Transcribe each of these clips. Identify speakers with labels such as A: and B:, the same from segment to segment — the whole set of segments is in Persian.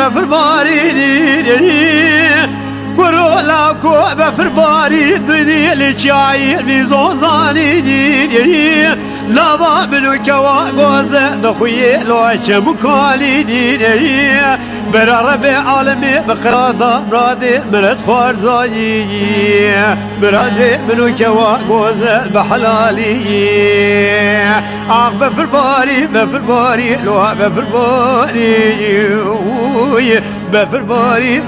A: بفرباري كرولا كو بفرباري دنيا لشاي بزوزاني دي لا بابلو كوا غوزة دخوي لو شمكالي دي برا ربي عالمي بقراضة برادي مرس خوارزاي برادي منو كوا غوزة بحلالي بفرباري لو بفرباري بفرباري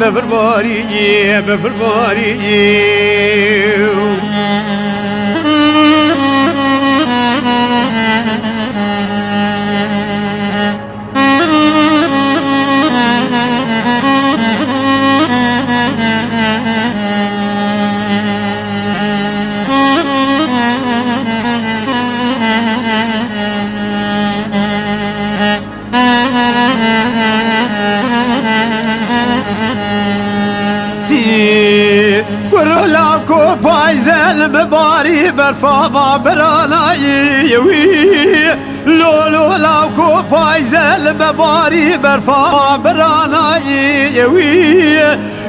A: كرلاكو بايزل مباري برفا ما برالاي لولو لاكو بايزل مباري برفا ما برالاي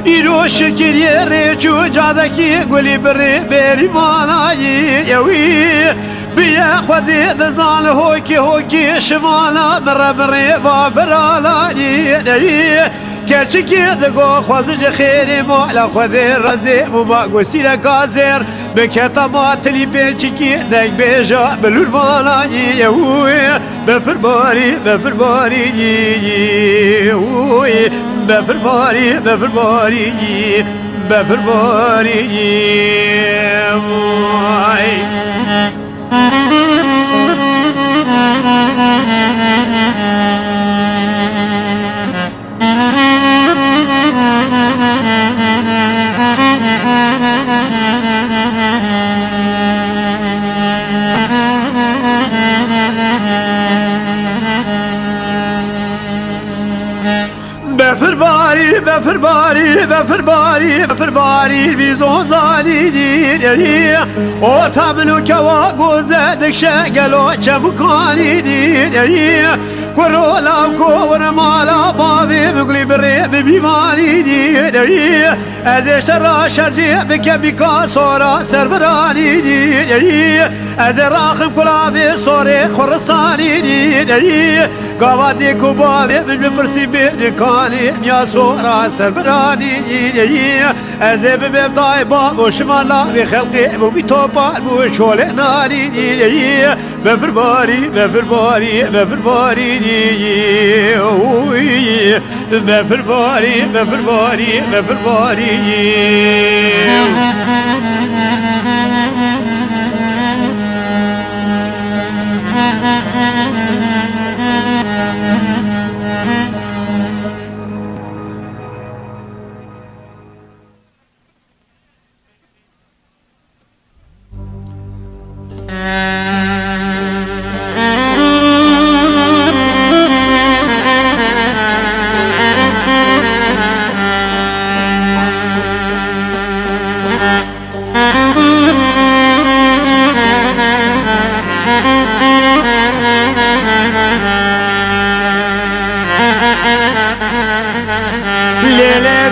A: إيرو شكر يريجو جادكي قولي بري بيري مالاي بيا خودي دزال هوكي شمالا بري بابرالاي كاتشكي دقو خوازج خيري مولا خوذي رزي وما قوسيلا كازير بكتا ماتلي بيشكي داك بيجا بلورمالاني يوي بفرباري يوي بفرباري يوي بفرباري بيزوزالي دي وطابلو كوا غوزة شقلو شبكالي دي كرولا كور مالا بابي بقلي بريب بمالي دي ازش ترى شرجي بكبكا صورة سربراني دي از راخم كلابي صوري خرستاني دي قوادي كوبابي بجبرسي بيجكالي يا صورة سربراني دي از ببداي باب وشمالا بخلقي وبيتوبال وشولناني دي بفرباري بفرباري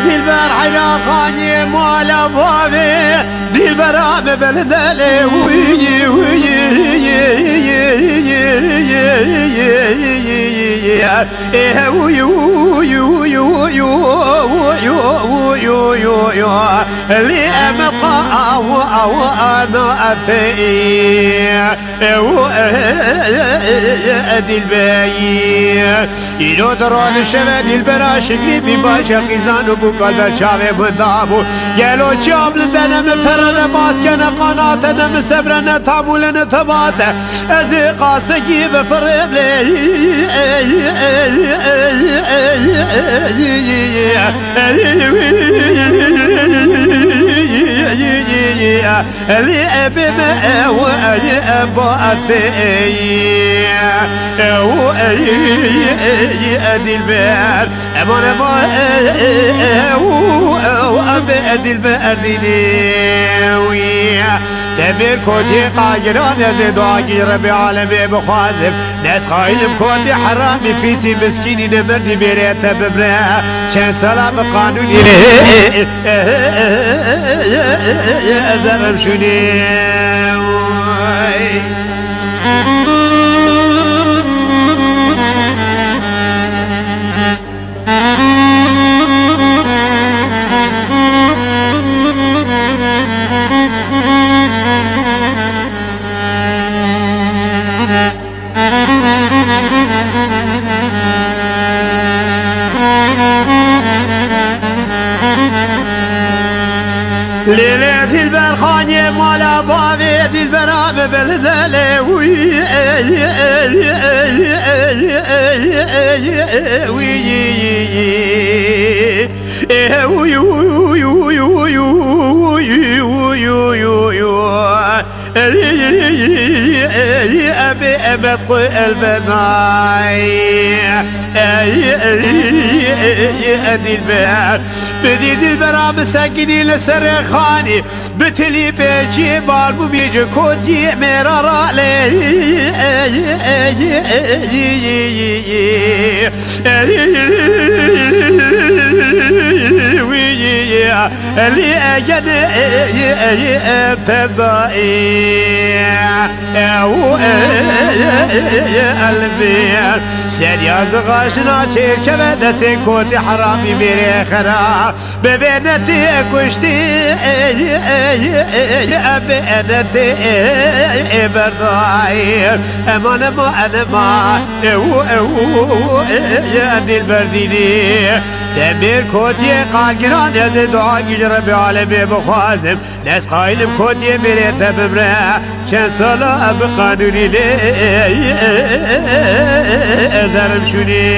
A: دلبر عراقاني مولا بابي دلبر ببلدالي وي اللي أبقى وأنا أتي دلبر اینو دران شب دلبر شکری بی باشه قیزان و بو قلبر چاوه بندابو گلو چاب لندنم پرن ماسکن قاناتنم سبرن تابولن تباته از قاسگی بفرم اللي بما وأباتي أدي البار أمانا ما أدي البار ديني تبير كودي قاقران يزيد واقي ربي عالمي بخازم ناس خايلم كودي حرامي بيسي مسكيني نمردي بيريتا ببرا شان سلام قانوني أزرم شوني ليلة دلبر خاني مالا بابي دلبر عم بلدلي أبي أبقى البناي أدي البار بدي دلبر مسكني لسر خاني بتلي بيجي باربو بيجي كودي مرارا لي اللي أجد تضائي قلبي سر ياز غاشنا چير كبدا سكوت حرامي ميري خرا ببنتي كشتي ببنتي برداير امان ما انا ما يا البرديني تبير كوتي قاقران يزي دعا جرى بعالمي بخازم ناس خايلم كوتي ميري تببرا شان صلاة بقانوني لي زرم شوني